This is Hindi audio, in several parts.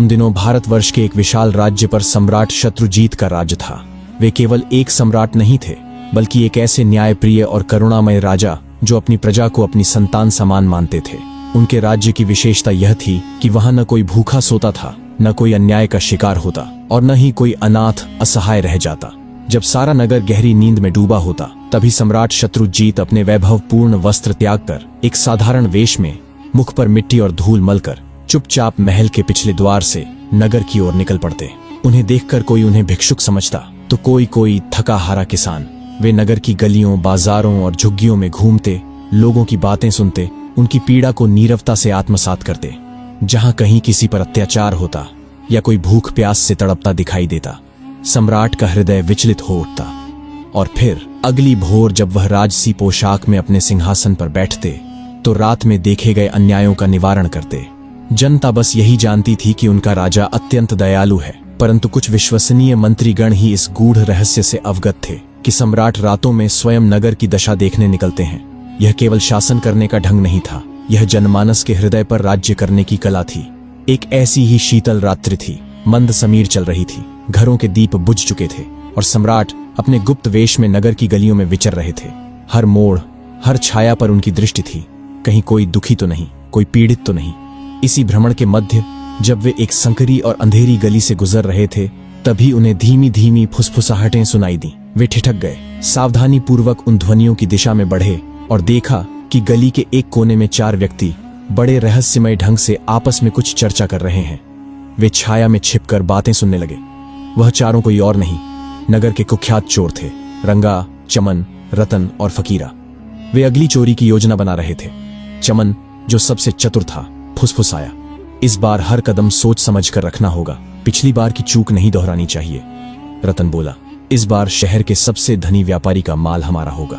उन दिनों भारतवर्ष के एक विशाल राज्य पर सम्राट शत्रुजीत का राज्य था। वे केवल एक सम्राट नहीं थे, बल्कि एक ऐसे न्यायप्रिय और करुणामय राजा जो अपनी प्रजा को अपनी संतान समान मानते थे। उनके राज्य की विशेषता यह थी कि वहां न कोई भूखा सोता था, न कोई अन्याय का शिकार होता और न ही कोई अनाथ असहाय रह जाता। जब सारा नगर गहरी नींद में डूबा होता, तभी सम्राट शत्रुजीत अपने वैभवपूर्ण वस्त्र त्याग कर एक साधारण वेश में, मुख पर मिट्टी और धूल मलकर, चुपचाप महल के पिछले द्वार से नगर की ओर निकल पड़ते। उन्हें देखकर कोई उन्हें भिक्षुक समझता तो कोई थका हारा किसान। वे नगर की गलियों, बाजारों और झुग्गियों में घूमते, लोगों की बातें सुनते, उनकी पीड़ा को नीरवता से आत्मसात करते। जहां कहीं किसी पर अत्याचार होता या कोई भूख प्यास से तड़पता दिखाई देता, सम्राट का हृदय विचलित हो उठता। और फिर अगली भोर जब वह राजसी पोशाक में अपने सिंहासन पर बैठते तो रात में देखे गए अन्यायों का निवारण करते। जनता बस यही जानती थी कि उनका राजा अत्यंत दयालु है, परंतु कुछ विश्वसनीय मंत्रीगण ही इस गूढ़ रहस्य से अवगत थे कि सम्राट रातों में स्वयं नगर की दशा देखने निकलते हैं। यह केवल शासन करने का ढंग नहीं था, यह जनमानस के हृदय पर राज्य करने की कला थी। एक ऐसी ही शीतल रात्रि थी, मंद समीर चल रही थी, घरों के दीप बुझ चुके थे और सम्राट अपने गुप्त वेश में नगर की गलियों में विचर रहे थे। हर मोड़, हर छाया पर उनकी दृष्टि थी, कहीं कोई दुखी तो नहीं, कोई पीड़ित तो नहीं। इसी भ्रमण के मध्य जब वे एक संकरी और अंधेरी गली से गुजर रहे थे, तभी उन्हें धीमी धीमी फुसफुसाहटें सुनाई दी। वे ठिठक गए, सावधानी पूर्वक उन ध्वनियों की दिशा में बढ़े और देखा कि गली के एक कोने में 4 व्यक्ति बड़े रहस्यमय ढंग से आपस में कुछ चर्चा कर रहे हैं। वे छाया में छिपकर बातें सुनने लगे। वह चारों कोई और नहीं, नगर के कुख्यात चोर थे, रंगा, चमन, रतन और फकीरा। वे अगली चोरी की योजना बना रहे थे। चमन, जो सबसे चतुर था, फुसफुसाया, इस बार हर कदम सोच समझ कर रखना होगा, पिछली बार की चूक नहीं दोहरानी चाहिए। रतन बोला, इस बार शहर के सबसे धनी व्यापारी का माल हमारा होगा,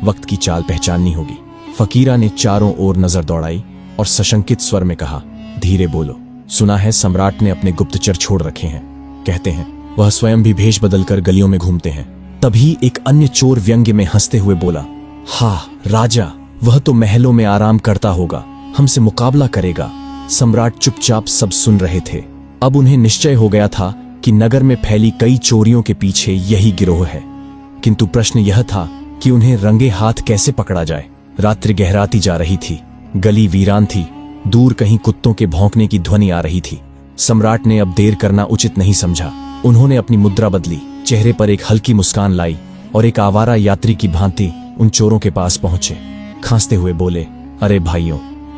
वक्त की चाल पहचाननी होगी। फकीरा ने चारों ओर नजर दौड़ाई और सशंकित स्वर में कहा, धीरे बोलो, सुना है सम्राट ने अपने गुप्तचर छोड़ रखे हैं। कहते हैं वह स्वयं भी भेष बदलकर गलियों में घूमते हैं। तभी एक अन्य चोर व्यंग्य में हंसते हुए बोला, हाँ राजा, वह तो महलों में आराम करता होगा, हमसे मुकाबला करेगा। सम्राट चुपचाप सब सुन रहे थे। अब उन्हें निश्चय हो गया था कि नगर में फैली कई चोरियों के पीछे यही गिरोह है, किंतु प्रश्न यह था कि उन्हें रंगे हाथ कैसे पकड़ा जाए। रात्रि गहराती जा रही थी, गली वीरान थी, दूर कहीं कुत्तों के भौंकने की ध्वनि आ रही थी। सम्राट ने अब देर करना उचित नहीं समझा। उन्होंने अपनी मुद्रा बदली, चेहरे पर एक हल्की मुस्कान लाई और एक आवारा यात्री की भांति उन चोरों के पास पहुंचे। खांसते हुए बोले, अरे भाइयों,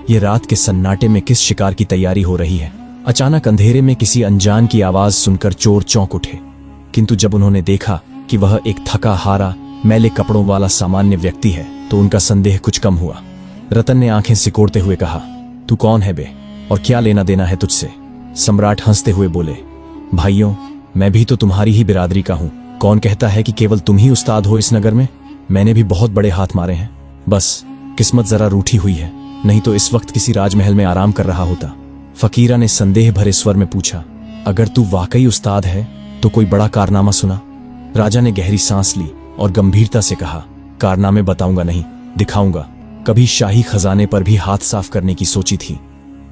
ये रात के सन्नाटे में किस शिकार की तैयारी हो रही है? अचानक अंधेरे में किसी अनजान की आवाज सुनकर चोर चौंक उठे, किंतु जब उन्होंने देखा कि वह एक थका हारा, मैले कपड़ों वाला सामान्य व्यक्ति है, तो उनका संदेह कुछ कम हुआ। रतन ने आंखें सिकोड़ते हुए कहा, तू कौन है बे, और क्या लेना देना है तुझसे? सम्राट हंसते हुए बोले, भाइयों, मैं भी तो तुम्हारी ही बिरादरी का हूं। कौन कहता है कि केवल तुम ही उस्ताद हो इस नगर में? मैंने भी बहुत बड़े हाथ मारे हैं, बस किस्मत जरा रूठी हुई है, नहीं तो इस वक्त किसी राजमहल में आराम कर रहा होता। फकीरा ने संदेह भरे स्वर में पूछा, अगर तू वाकई उस्ताद है तो कोई बड़ा कारनामा सुना। राजा ने गहरी सांस ली और गंभीरता से कहा, कारनामे बताऊंगा नहीं, दिखाऊंगा। कभी शाही खजाने पर भी हाथ साफ करने की सोची थी,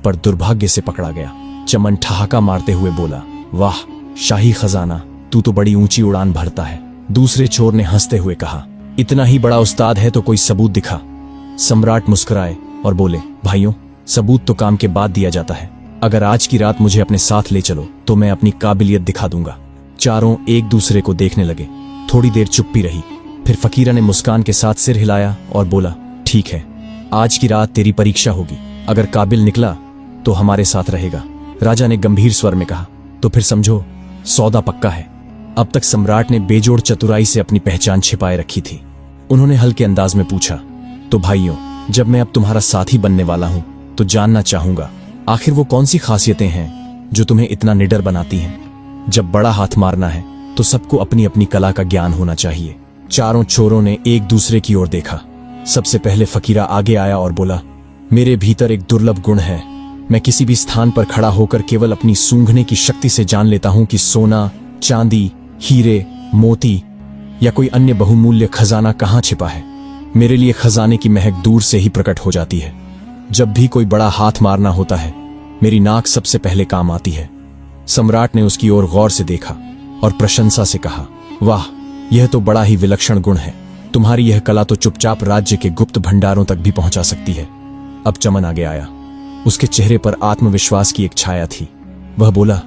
पर दुर्भाग्य से पकड़ा गया। चमन ठहाका मारते हुए बोला, वाह, शाही खजाना, तू तो बड़ी ऊंची उड़ान भरता है। दूसरे चोर ने हंसते हुए कहा, इतना ही बड़ा उस्ताद है तो कोई सबूत दिखा। सम्राट मुस्कुराए और बोले, भाइयों, सबूत तो काम के बाद दिया जाता है। अगर आज की रात मुझे अपने साथ ले चलो तो मैं अपनी काबिलियत दिखा दूंगा। चारों एक दूसरे को देखने लगे। थोड़ी देर चुप्पी रही, फिर फकीरा ने मुस्कान के साथ सिर हिलाया और बोला, ठीक है, आज की रात तेरी परीक्षा होगी। अगर काबिल निकला तो हमारे साथ रहेगा। राजा ने गंभीर स्वर में कहा, तो फिर समझो सौदा पक्का है। अब तक सम्राट ने बेजोड़ चतुराई से अपनी पहचान छिपाए रखी थी। उन्होंने हल्के अंदाज में पूछा, तो भाइयों, जब मैं अब तुम्हारा साथी बनने वाला हूं तो जानना चाहूंगा, आखिर वो कौन सी खासियतें हैं जो तुम्हें इतना निडर बनाती हैं? जब बड़ा हाथ मारना है तो सबको अपनी अपनी कला का ज्ञान होना चाहिए। चारों चोरों ने एक दूसरे की ओर देखा। सबसे पहले फकीरा आगे आया और बोला, मेरे भीतर एक दुर्लभ गुण है। मैं किसी भी स्थान पर खड़ा होकर केवल अपनी सूंघने की शक्ति से जान लेता हूं कि सोना, चांदी, हीरे, मोती या कोई अन्य बहुमूल्य खजाना कहां छिपा है। मेरे लिए खजाने की महक दूर से ही प्रकट हो जाती है। जब भी कोई बड़ा हाथ मारना होता है, मेरी नाक सबसे पहले काम आती है। सम्राट ने उसकी ओर गौर से देखा और प्रशंसा से कहा, वाह, यह तो बड़ा ही विलक्षण गुण है। तुम्हारी यह कला तो चुपचाप राज्य के गुप्त भंडारों तक भी पहुंचा सकती है। अब चमन आगे आया। उसके चेहरे पर आत्मविश्वास की एक छाया थी। वह बोला,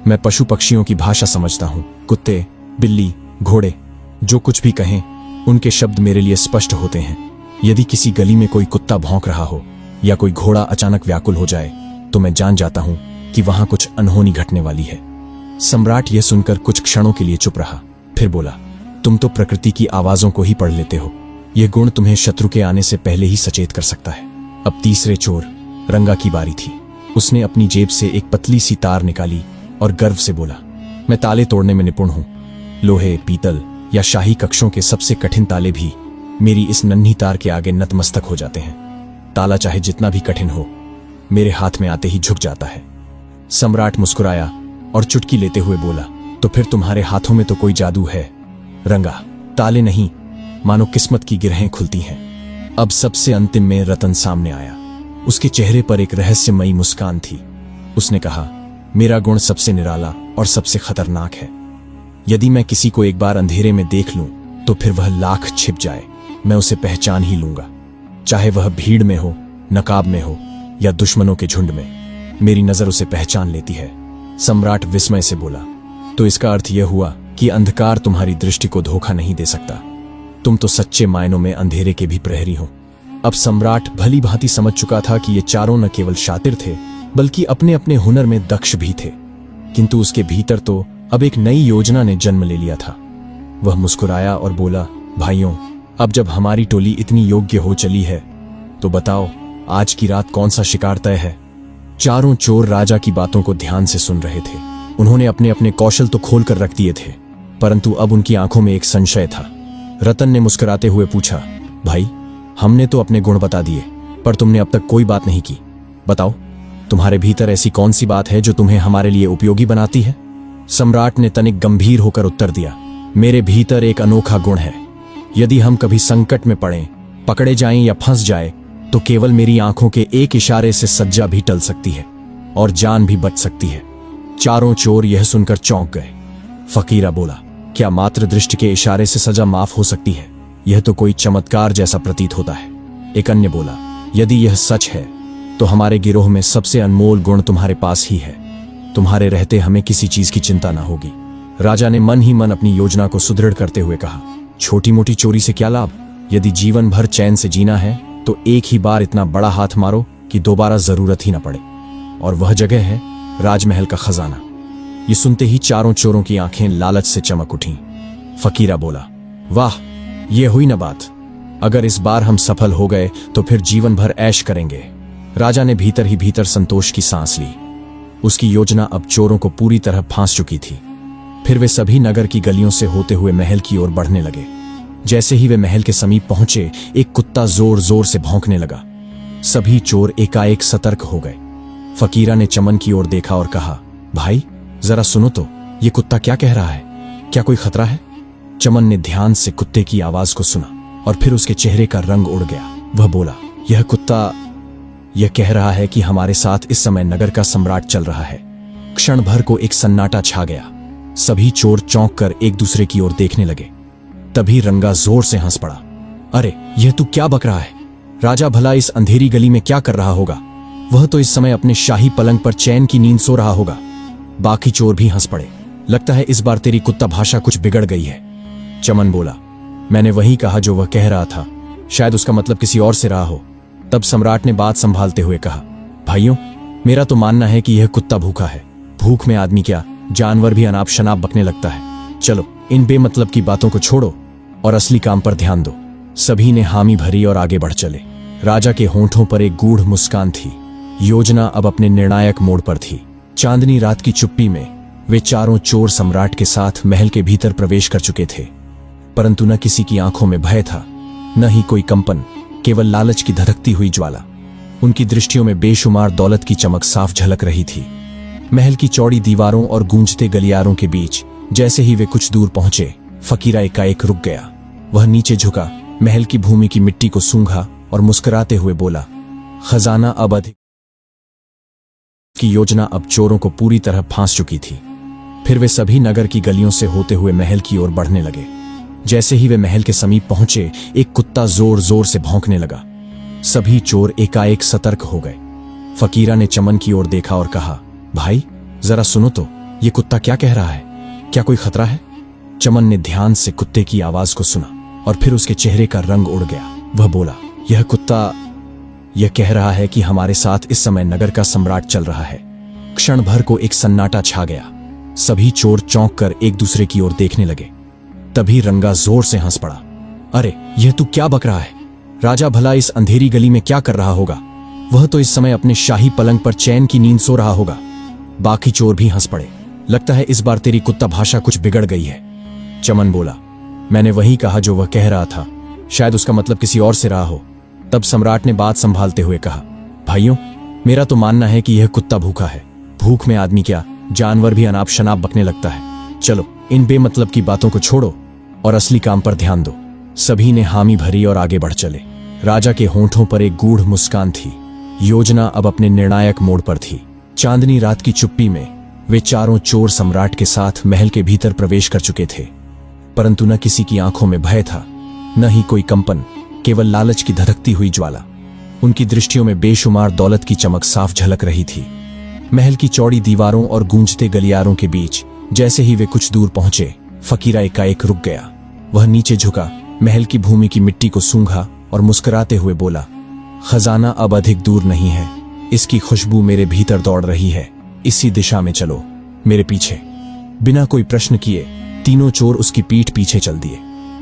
मैं पशु पक्षियों की भाषा समझता हूं। कुत्ते, बिल्ली, घोड़े जो कुछ भी कहें, उनके शब्द मेरे लिए स्पष्ट होते हैं। यदि किसी गली में कोई कुत्ता भौंक रहा हो या कोई घोड़ा अचानक व्याकुल हो जाए तो मैं जान जाता हूं कि वहां कुछ अनहोनी घटने वाली है। सम्राट यह सुनकर कुछ क्षणों के लिए चुप रहा, फिर बोला, तुम तो प्रकृति की आवाजों को ही पढ़ लेते हो। यह गुण तुम्हें शत्रु के आने से पहले ही सचेत कर सकता है। अब तीसरे चोर रंगा की बारी थी। उसने अपनी जेब से एक पतली सी तार निकाली और गर्व से बोला, मैं ताले तोड़ने में निपुण हूं। लोहे, पीतल या शाही कक्षों के सबसे कठिन ताले भी मेरी इस नन्ही तार के आगे नतमस्तक हो जाते हैं। ताला चाहे जितना भी कठिन हो, मेरे हाथ में आते ही झुक जाता है। सम्राट मुस्कुराया और चुटकी लेते हुए बोला, तो फिर तुम्हारे हाथों में तो कोई जादू है। रंगा, ताले नहीं, मानो किस्मत की गिरहें खुलती हैं। अब सबसे अंतिम में रतन सामने आया। उसके चेहरे पर एक रहस्यमयी मुस्कान थी। उसने कहा, मेरा गुण सबसे निराला और सबसे खतरनाक है। यदि मैं किसी को एक बार अंधेरे में देख लूं तो फिर वह लाख छिप जाए, मैं उसे पहचान ही लूंगा। चाहे वह भीड़ में हो, नकाब में हो या दुश्मनों के झुंड में, मेरी नजर उसे पहचान लेती है। सम्राट विस्मय से बोला, तो इसका अर्थ यह हुआ कि अंधकार तुम्हारी दृष्टि को धोखा नहीं दे सकता। तुम तो सच्चे मायनों में अंधेरे के भी प्रहरी हो। अब सम्राट भली भांति समझ चुका था कि ये चारों न केवल शातिर थे बल्कि अपने अपने हुनर में दक्ष भी थे। किंतु उसके भीतर तो अब एक नई योजना ने जन्म ले लिया था। वह मुस्कुराया और बोला, भाइयों, अब जब हमारी टोली इतनी योग्य हो चली है तो बताओ, आज की रात कौन सा शिकार तय है। चारों चोर राजा की बातों को ध्यान से सुन रहे थे। उन्होंने अपने अपने कौशल तो खोल कर रख दिए थे, परंतु अब उनकी आंखों में एक संशय था। रतन ने मुस्कुराते हुए पूछा, भाई, हमने तो अपने गुण बता दिए, पर तुमने अब तक कोई बात नहीं की। बताओ, तुम्हारे भीतर ऐसी कौन सी बात है जो तुम्हें हमारे लिए उपयोगी बनाती है। सम्राट ने तनिक गंभीर होकर उत्तर दिया, मेरे भीतर एक अनोखा गुण है। यदि हम कभी संकट में पड़ें, पकड़े जाएं या फंस जाए, तो केवल मेरी आंखों के एक इशारे से सज्जा भी टल सकती है और जान भी बच सकती है। चारों चोर यह सुनकर चौंक गए। फकीरा बोला, क्या मात्र दृष्टि के इशारे से सजा माफ हो सकती है? यह तो कोई चमत्कार जैसा प्रतीत होता है। एक अन्य बोला, यदि यह सच है तो हमारे गिरोह में सबसे अनमोल गुण तुम्हारे पास ही है। तुम्हारे रहते हमें किसी चीज की चिंता ना होगी। राजा ने मन ही मन अपनी योजना को सुदृढ़ करते हुए कहा, छोटी मोटी चोरी से क्या लाभ? यदि जीवन भर चैन से जीना है तो एक ही बार इतना बड़ा हाथ मारो कि दोबारा जरूरत ही ना पड़े, और वह जगह है राजमहल का खजाना। ये सुनते ही चारों चोरों की आंखें लालच से चमक उठीं। फकीरा बोला, वाह, ये हुई ना बात। अगर इस बार हम सफल हो गए तो फिर जीवन भर ऐश करेंगे। राजा ने भीतर ही भीतर संतोष की सांस ली। उसकी योजना अब चोरों को पूरी तरह फांस चुकी थी। फिर वे सभी नगर की गलियों से होते हुए महल की ओर बढ़ने लगे। जैसे ही वे महल के समीप पहुंचे, एक कुत्ता जोर जोर से भौंकने लगा। सभी चोर एकाएक सतर्क हो गए। फकीरा ने चमन की ओर देखा और कहा, भाई, जरा सुनो तो, ये कुत्ता क्या कह रहा है? क्या कोई खतरा है? चमन ने ध्यान से कुत्ते की आवाज को सुना और फिर उसके चेहरे का रंग उड़ गया। वह बोला, यह कुत्ता यह कह रहा है कि हमारे साथ इस समय नगर का सम्राट चल रहा है। क्षण भर को एक सन्नाटा छा गया। सभी चोर चौंक कर एक दूसरे की ओर देखने लगे। तभी रंगा जोर से हंस पड़ा। अरे, यह तू क्या बक रहा है? राजा भला इस अंधेरी गली में क्या कर रहा होगा? वह तो इस समय अपने शाही पलंग पर चैन की नींद सो रहा होगा। बाकी चोर भी हंस पड़े। लगता है इस बार तेरी कुत्ता भाषा कुछ बिगड़ गई है। चमन बोला, मैंने वही कहा जो वह कह रहा था। शायद उसका मतलब किसी और से रहा हो। तब सम्राट ने बात संभालते हुए कहा, भाइयों, मेरा तो मानना है कि यह कुत्ता भूखा है। भूख में आदमी क्या, जानवर भी अनाप शनाप बकने लगता है। चलो, इन बेमतलब की बातों को छोड़ो और असली काम पर ध्यान दो। सभी ने हामी भरी और आगे बढ़ चले। राजा के होंठों पर एक गूढ़ मुस्कान थी। योजना अब अपने निर्णायक मोड़ पर थी। चांदनी रात की चुप्पी में वे चारों चोर सम्राट के साथ महल के भीतर प्रवेश कर चुके थे, परंतु न किसी की आंखों में भय था, न ही कोई कंपन, केवल लालच की धधकती हुई ज्वाला। उनकी दृष्टियों में बेशुमार दौलत की चमक साफ झलक रही थी। महल की चौड़ी दीवारों और गूंजते गलियारों के बीच जैसे ही वे कुछ दूर पहुंचे, फकीरा एकाएक रुक गया। वह नीचे झुका, महल की भूमि की मिट्टी को सूंघा और मुस्कुराते हुए बोला, खजाना अब अधिक की योजना अब चोरों को पूरी तरह फांस चुकी थी। फिर वे सभी नगर की गलियों से होते हुए महल की ओर बढ़ने लगे। जैसे ही वे महल के समीप पहुंचे, एक कुत्ता जोर जोर से भौंकने लगा। सभी चोर एकाएक सतर्क हो गए। फकीरा ने चमन की ओर देखा और कहा, भाई जरा सुनो तो, ये कुत्ता क्या कह रहा है? क्या कोई खतरा है? चमन ने ध्यान से कुत्ते की आवाज को सुना और फिर उसके चेहरे का रंग उड़ गया। वह बोला, यह कुत्ता यह कह रहा है कि हमारे साथ इस समय नगर का सम्राट चल रहा है। क्षण भर को एक सन्नाटा छा गया। सभी चोर चौंक कर एक दूसरे की ओर देखने लगे। तभी रंगा जोर से हंस पड़ा। अरे यह तू क्या बक रहा है? राजा भला इस अंधेरी गली में क्या कर रहा होगा? वह तो इस समय अपने शाही पलंग पर चैन की नींद सो रहा होगा। बाकी चोर भी हंस पड़े। लगता है इस बार तेरी कुत्ता भाषा कुछ बिगड़ गई है। चमन बोला, मैंने वही कहा जो वह कह रहा था, शायद उसका मतलब किसी और से रहा हो। तब सम्राट ने बात संभालते हुए कहा, भाइयों, मेरा तो मानना है कि यह कुत्ता भूखा है। भूख में आदमी क्या, जानवर भी अनाप शनाप बकने लगता है। चलो इन बेमतलब की बातों को छोड़ो और असली काम पर ध्यान दो। सभी ने हामी भरी और आगे बढ़ चले। राजा के होंठों पर एक गूढ़ मुस्कान थी। योजना अब अपने निर्णायक मोड़ पर थी। चांदनी रात की चुप्पी में वे चारों चोर सम्राट के साथ महल के भीतर प्रवेश कर चुके थे। परंतु न किसी की आंखों में भय था, न ही कोई कंपन, केवल लालच की धधकती हुई ज्वाला। उनकी दृष्टियों में बेशुमार दौलत की चमक साफ झलक रही थी। महल की चौड़ी दीवारों और गूंजते गलियारों के बीच जैसे ही वे कुछ दूर पहुंचे, फकीरा एकाएक रुक गया। वह नीचे झुका, महल की भूमि की मिट्टी को सूंघा और मुस्कुराते हुए बोला, खजाना अब अधिक दूर नहीं है। इसकी खुशबू मेरे भीतर दौड़ रही है। इसी दिशा में चलो, मेरे पीछे। बिना कोई प्रश्न किए तीनों चोर उसकी पीठ पीछे चल दिए।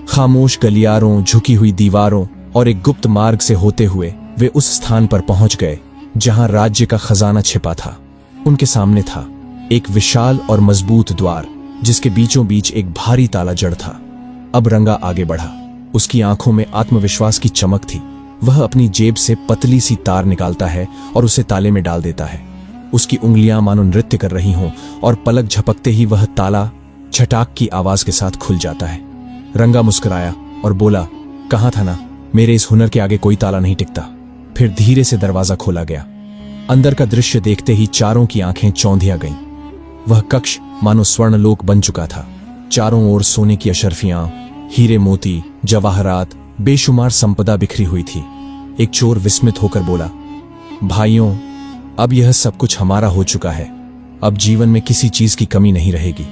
खामोश गलियारों, झुकी हुई दीवारों और एक गुप्त मार्ग से होते हुए वे उस स्थान पर पहुंच गए जहां राज्य का खजाना छिपा था। उनके सामने था एक विशाल और मजबूत द्वार, जिसके बीचों बीच एक भारी ताला जड़ था। अब रंगा आगे बढ़ा। उसकी आंखों में आत्मविश्वास की चमक थी। वह अपनी जेब से पतली सी तार निकालता है और उसे ताले में डाल देता है। उसकी उंगलियां मानो नृत्य कर रही हों और पलक झपकते ही वह ताला छटाक की आवाज के साथ खुल जाता है। रंगा मुस्कुराया और बोला, कहा था ना, मेरे इस हुनर के आगे कोई ताला नहीं टिकता। फिर धीरे से दरवाजा खोला गया। अंदर का दृश्य देखते ही चारों की आंखें चौंधिया गईं। वह कक्ष मानो स्वर्णलोक बन चुका था। चारों ओर सोने की अशर्फियां, हीरे मोती, जवाहरात, बेशुमार संपदा बिखरी हुई थी। एक चोर विस्मित होकर बोला, भाइयों, अब यह सब कुछ हमारा हो चुका है। अब जीवन में किसी चीज की कमी नहीं रहेगी।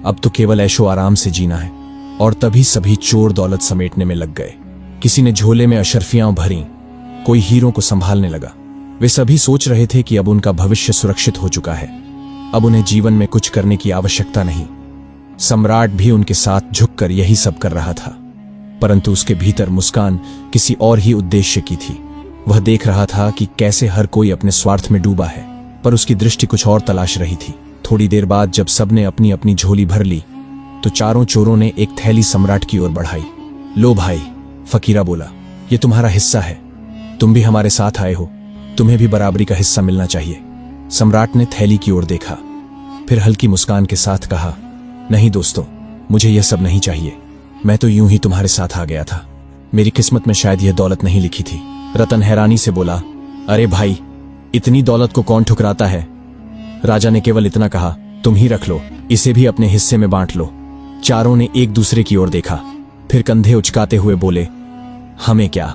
अब तो केवल ऐशो आराम से जीना है। और तभी सभी चोर दौलत समेटने में लग गए। किसी ने झोले में अशर्फियां भरी, कोई हीरों को संभालने लगा। वे सभी सोच रहे थे कि अब उनका भविष्य सुरक्षित हो चुका है। अब उन्हें जीवन में कुछ करने की आवश्यकता नहीं। सम्राट भी उनके साथ झुककर यही सब कर रहा था, परंतु उसके भीतर मुस्कान किसी और ही उद्देश्य की थी। वह देख रहा था कि कैसे हर कोई अपने स्वार्थ में डूबा है, पर उसकी दृष्टि कुछ और तलाश रही थी। थोड़ी देर बाद जब सबने अपनी अपनी झोली भर ली, तो चारों चोरों ने एक थैली सम्राट की ओर बढ़ाई। लो भाई, फकीरा बोला, ये तुम्हारा हिस्सा है। तुम भी हमारे साथ आए हो, तुम्हें भी बराबरी का हिस्सा मिलना चाहिए। सम्राट ने थैली की ओर देखा, फिर हल्की मुस्कान के साथ कहा, नहीं दोस्तों, मुझे यह सब नहीं चाहिए। मैं तो यूं ही तुम्हारे साथ आ गया था। मेरी किस्मत में शायद यह दौलत नहीं लिखी थी। रतन हैरानी से बोला, अरे भाई, इतनी दौलत को कौन ठुकराता है? राजा ने केवल इतना कहा, तुम ही रख लो, इसे भी अपने हिस्से में बांट लो। चारों ने एक दूसरे की ओर देखा, फिर कंधे उचकाते हुए बोले, हमें क्या,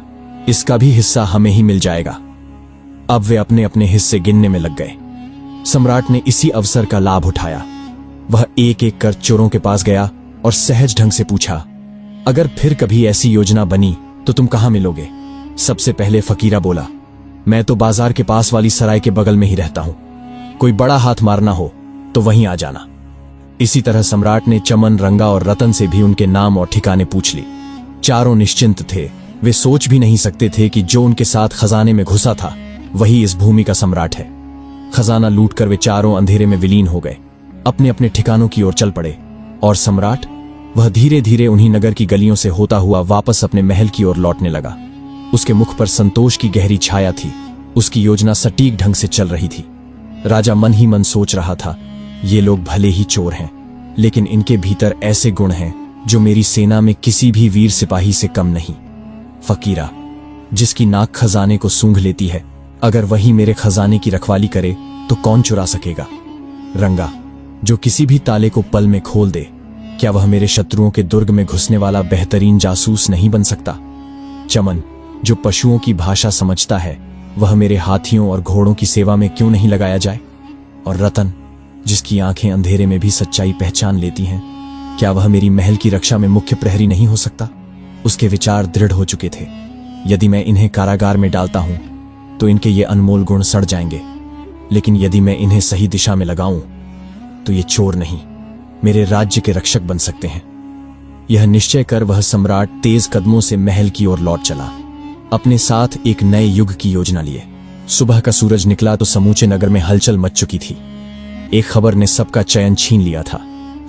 इसका भी हिस्सा हमें ही मिल जाएगा। अब वे अपने अपने हिस्से गिनने में लग गए। सम्राट ने इसी अवसर का लाभ उठाया। वह एक एक कर चोरों के पास गया और सहज ढंग से पूछा, अगर फिर कभी ऐसी योजना बनी तो तुम कहां मिलोगे? सबसे पहले फकीरा बोला, मैं तो बाजार के पास वाली सराय के बगल में ही रहता हूं। कोई बड़ा हाथ मारना हो तो वहीं आ जाना। इसी तरह सम्राट ने चमन, रंगा और रतन से भी उनके नाम और ठिकाने पूछ ली। चारों निश्चिंत थे। वे सोच भी नहीं सकते थे कि जो उनके साथ खजाने में घुसा था वही इस भूमि का सम्राट है। खजाना लूटकर वे चारों अंधेरे में विलीन हो गए, अपने अपने ठिकानों की ओर चल पड़े। और सम्राट, वह धीरे धीरे उन्हीं नगर की गलियों से होता हुआ वापस अपने महल की ओर लौटने लगा। उसके मुख पर संतोष की गहरी छाया थी। उसकी योजना सटीक ढंग से चल रही थी। राजा मन ही मन सोच रहा था, ये लोग भले ही चोर हैं, लेकिन इनके भीतर ऐसे गुण हैं जो मेरी सेना में किसी भी वीर सिपाही से कम नहीं। फकीरा, जिसकी नाक खजाने को सूंघ लेती है, अगर वही मेरे खजाने की रखवाली करे तो कौन चुरा सकेगा? रंगा, जो किसी भी ताले को पल में खोल दे, क्या वह मेरे शत्रुओं के दुर्ग में घुसने वाला बेहतरीन जासूस नहीं बन सकता? चमन, जो पशुओं की भाषा समझता है, वह मेरे हाथियों और घोड़ों की सेवा में क्यों नहीं लगाया जाए? और रतन, जिसकी आंखें अंधेरे में भी सच्चाई पहचान लेती हैं, क्या वह मेरी महल की रक्षा में मुख्य प्रहरी नहीं हो सकता? उसके विचार दृढ़ हो चुके थे। यदि मैं इन्हें कारागार में डालता हूं तो इनके ये अनमोल गुण सड़ जाएंगे, लेकिन यदि मैं इन्हें सही दिशा में लगाऊं तो ये चोर नहीं, मेरे राज्य के रक्षक बन सकते हैं। यह निश्चय कर वह सम्राट तेज कदमों से महल की ओर लौट चला, अपने साथ एक नए युग की योजना लिए। सुबह का सूरज निकला तो समूचे नगर में हलचल मच चुकी थी। एक खबर ने सबका चयन छीन लिया था।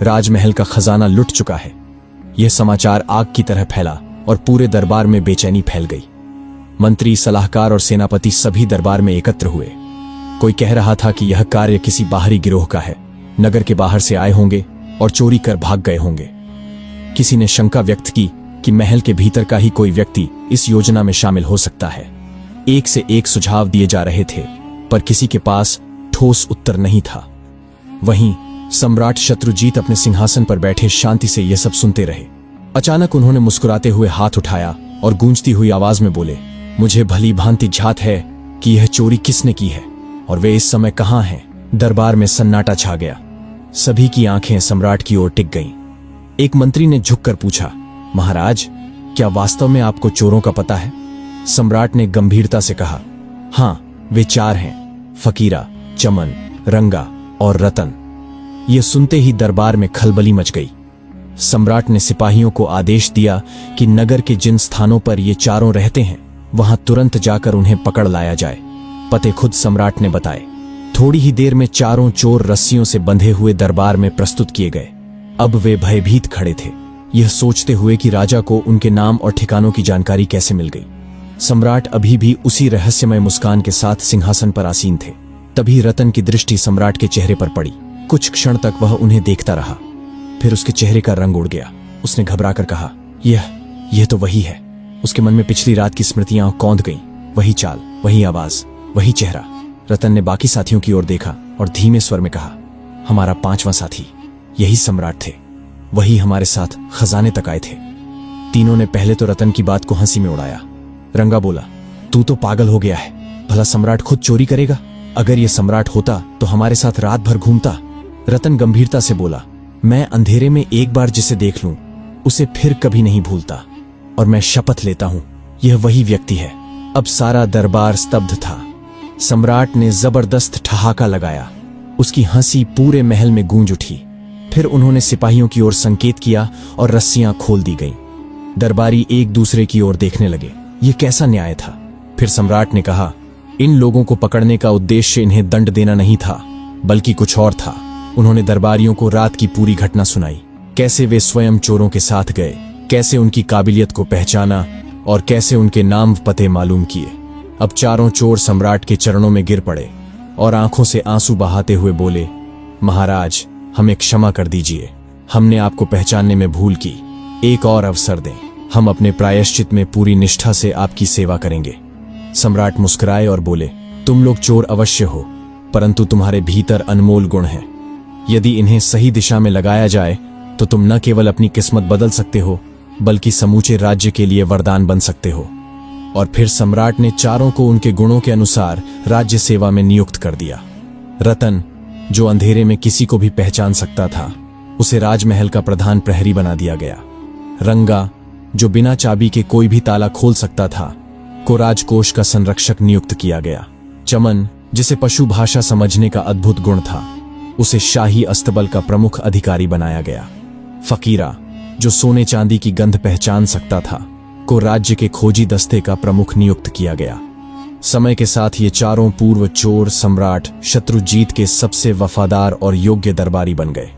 राजमहल का खजाना लुट चुका है। यह समाचार आग की तरह फैला और पूरे दरबार में बेचैनी फैल गई। मंत्री, सलाहकार और सेनापति सभी दरबार में एकत्र हुए। कोई कह रहा था कि यह कार्य किसी बाहरी गिरोह का है, नगर के बाहर से आए होंगे और चोरी कर भाग गए होंगे। किसी ने शंका व्यक्त की कि महल के भीतर का ही कोई व्यक्ति इस योजना में शामिल हो सकता है। एक से एक सुझाव दिए जा रहे थे, पर किसी के पास ठोस उत्तर नहीं था। वहीं सम्राट शत्रुजीत अपने सिंहासन पर बैठे शांति से यह सब सुनते रहे। अचानक उन्होंने मुस्कुराते हुए हाथ उठाया और गूंजती हुई आवाज में बोले, मुझे भली भांति झात है कि यह चोरी किसने की है और वे इस समय कहां हैं। दरबार में सन्नाटा छा गया। सभी की आंखें सम्राट की ओर टिक गईं। एक मंत्री ने झुककर पूछा, महाराज, क्या वास्तव में आपको चोरों का पता है? सम्राट ने गंभीरता से कहा, हां, वे 4 हैं, फकीरा, चमन, रंगा और रतन। यह सुनते ही दरबार में खलबली मच गई। सम्राट ने सिपाहियों को आदेश दिया कि नगर के जिन स्थानों पर ये चारों रहते हैं वहां तुरंत जाकर उन्हें पकड़ लाया जाए। पते खुद सम्राट ने बताए। थोड़ी ही देर में चारों चोर रस्सियों से बंधे हुए दरबार में प्रस्तुत किए गए। अब वे भयभीत खड़े थे, यह सोचते हुए कि राजा को उनके नाम और ठिकानों की जानकारी कैसे मिल गई। सम्राट अभी भी उसी रहस्यमय मुस्कान के साथ सिंहासन पर आसीन थे। तभी रतन की दृष्टि सम्राट के चेहरे पर पड़ी। कुछ क्षण तक वह उन्हें देखता रहा, फिर उसके चेहरे का रंग उड़ गया। उसने घबराकर कहा, यह तो वही है। उसके मन में पिछली रात की स्मृतियां कौंध गईं। वही चाल, वही आवाज, वही चेहरा। रतन ने बाकी साथियों की ओर देखा और धीमे स्वर में कहा, हमारा 5वां साथी, यही सम्राट थे। वही हमारे साथ खजाने तक आए थे। तीनों ने पहले तो रतन की बात को हंसी में उड़ाया। रंगा बोला, तू तो पागल हो गया है। भला सम्राट खुद चोरी करेगा? अगर यह सम्राट होता तो हमारे साथ रात भर घूमता। रतन गंभीरता से बोला, मैं अंधेरे में एक बार जिसे देख लूं उसे फिर कभी नहीं भूलता, और मैं शपथ लेता हूं यह वही व्यक्ति है। अब सारा दरबार स्तब्ध था। सम्राट ने जबरदस्त ठहाका लगाया। उसकी हंसी पूरे महल में गूंज उठी। फिर उन्होंने सिपाहियों की ओर संकेत किया और रस्सियां खोल दी गईं। दरबारी एक दूसरे की ओर देखने लगे। यह कैसा न्याय था? फिर सम्राट ने कहा, इन लोगों को पकड़ने का उद्देश्य इन्हें दंड देना नहीं था, बल्कि कुछ और था। उन्होंने दरबारियों को रात की पूरी घटना सुनाई, कैसे वे स्वयं चोरों के साथ गए, कैसे उनकी काबिलियत को पहचाना और कैसे उनके नाम पते मालूम किए। अब चारों चोर सम्राट के चरणों में गिर पड़े और आंखों से आंसू बहाते हुए बोले, महाराज, हमें क्षमा कर दीजिए। हमने आपको पहचानने में भूल की। एक और अवसर दें। हम अपने प्रायश्चित में पूरी निष्ठा से आपकी सेवा करेंगे। सम्राट मुस्कुराए और बोले, तुम लोग चोर अवश्य हो, परंतु तुम्हारे भीतर अनमोल गुण हैं। यदि इन्हें सही दिशा में लगाया जाए तो तुम न केवल अपनी किस्मत बदल सकते हो, बल्कि समूचे राज्य के लिए वरदान बन सकते हो। और फिर सम्राट ने चारों को उनके गुणों के अनुसार राज्य सेवा में नियुक्त कर दिया। रतन, जो अंधेरे में किसी को भी पहचान सकता था, उसे राजमहल का प्रधान प्रहरी बना दिया गया। रंगा, जो बिना चाबी के कोई भी ताला खोल सकता था, को राजकोष का संरक्षक नियुक्त किया गया। चमन, जिसे पशु भाषा समझने का अद्भुत गुण था, उसे शाही अस्तबल का प्रमुख अधिकारी बनाया गया। फकीरा, जो सोने चांदी की गंध पहचान सकता था, को राज्य के खोजी दस्ते का प्रमुख नियुक्त किया गया। समय के साथ ये चारों पूर्व चोर सम्राट शत्रुजीत के सबसे वफादार और योग्य दरबारी बन गए।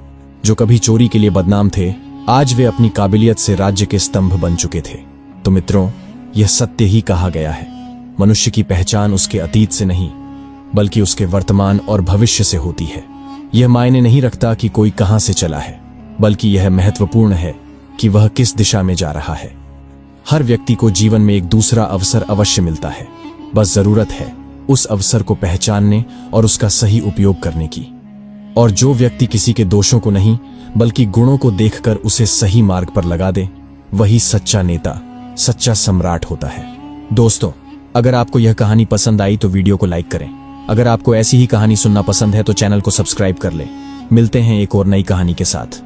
जो कभी चोरी के लिए बदनाम थे, आज वे अपनी काबिलियत से राज्य के स्तंभ बन चुके थे। तो मित्रों, यह सत्य ही कहा गया है, मनुष्य की पहचान उसके अतीत से नहीं, बल्कि उसके वर्तमान और भविष्य से होती है। यह मायने नहीं रखता कि कोई कहां से चला है, बल्कि यह महत्वपूर्ण है कि वह किस दिशा में जा रहा है। हर व्यक्ति को जीवन में एक दूसरा अवसर अवश्य मिलता है। बस जरूरत है उस अवसर को पहचानने और उसका सही उपयोग करने की। और जो व्यक्ति किसी के दोषों को नहीं बल्कि गुणों को देखकर उसे सही मार्ग पर लगा दे, वही सच्चा नेता, सच्चा सम्राट होता है। दोस्तों, अगर आपको यह कहानी पसंद आई तो वीडियो को लाइक करें। अगर आपको ऐसी ही कहानी सुनना पसंद है तो चैनल को सब्सक्राइब कर ले। मिलते हैं एक और नई कहानी के साथ।